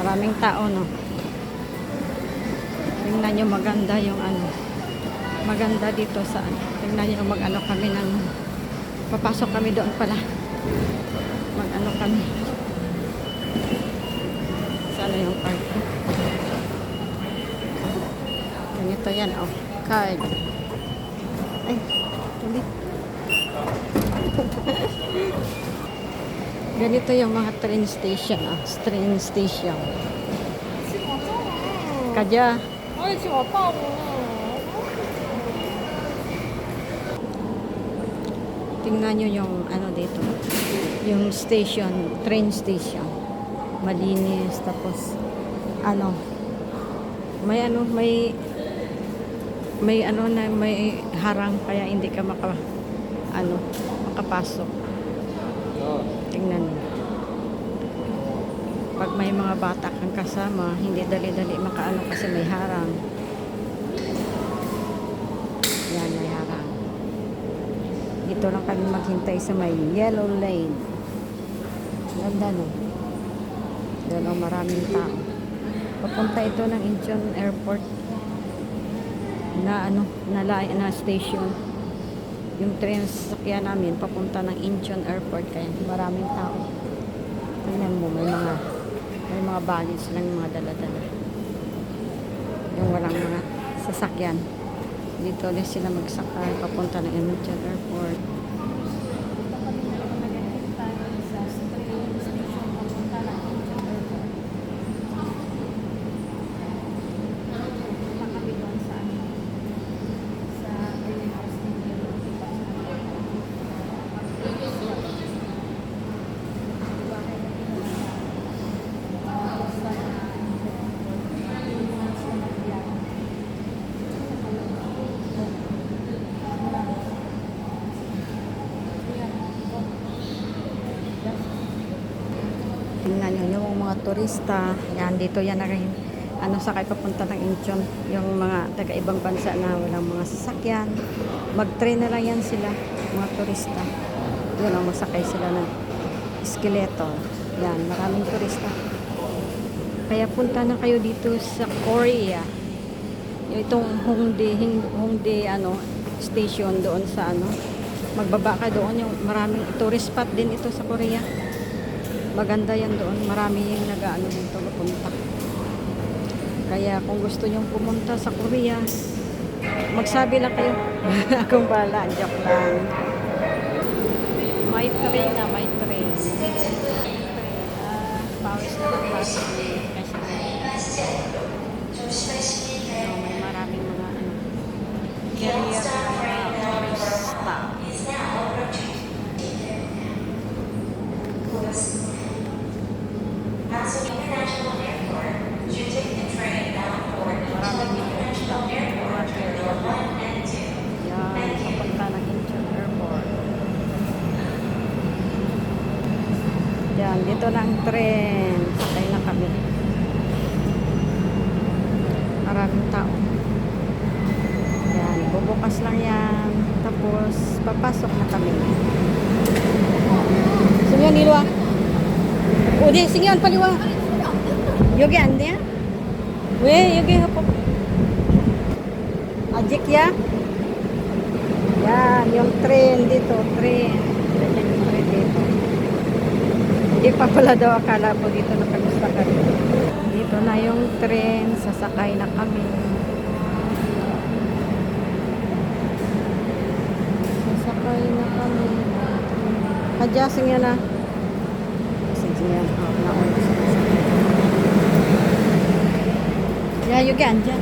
Maraming tao, no? Tingnan nyo, maganda yung ano. Maganda dito sa ano. Tingnan nyo, mag-ano kami ng... Papasok kami doon pala. Mag-ano kami. Sana yung card ko. Ganito yan, oh. Card. Ay, tulit. Ganito yung mga train station, ah. Train station. Kadya. 아니 지금 아빠하고 Tingnan nyo yung ano dito. Yung station, train station. Malinis, tapos ano, may ano, may ano na, may harang kaya hindi ka makapasok. Tingnan nyo. Pag may mga bata kang kasama, hindi dali-dali makaano kasi may harang. Yan, may harang. Dito lang kami maghintay sa may yellow lane. Ganda, no? Doon ang maraming tao. Papunta ito ng Incheon Airport na ano, na station. Yung train sasakyan namin papunta ng Incheon Airport kaya maraming tao. Tingnan mo, may mga baggage lang, mga dala-dala. Yung walang mga sasakyan. Dito ulit sila magsakay papunta ng Incheon Airport. Tingnan nyo yung mga turista. Yan, dito yan na rin. Ano, sakay papunta ng Incheon. Yung mga taga-ibang bansa na walang mga sasakyan. Mag-train na lang yan sila, mga turista. Yun, ang masakay sila ng iskeleto. Yan, maraming turista. Kaya punta na kayo dito sa Korea. Yung itong Hongdae ano, station doon sa ano. Magbaba ka doon. Yung maraming tourist spot din ito sa Korea. Maganda yan doon. Marami yung nag-ano dito pupunta. Kaya kung gusto nyong pumunta sa Korea, magsabi lang kayo. Akong bala. Joke lang. May train na. May train. Pawis na ng bus. Kasi may maraming mga ano, carrier na turista. International Airport, you take the train bound for International Airport for 1 and 2. Yan, papunta ng Incheon Airport. Yan, dito na ang tren. Sakay na kami. Maraming tao. Yan, bubukas lang yan. Tapos, papasok na kami. Sumyan, nilwa. Udi, singyan paliwa. Yogi ande ya? We, yogi hapok. Ajik ya? Yan, yung train dito, train. Yan yung train dito. Hindi pa pala daw akala po dito nakagustakad. Dito na yung train, sasakay na kami. Sasakay na kami. Adjusting yan na. Yan, oh, naon. Ya, yogi anja.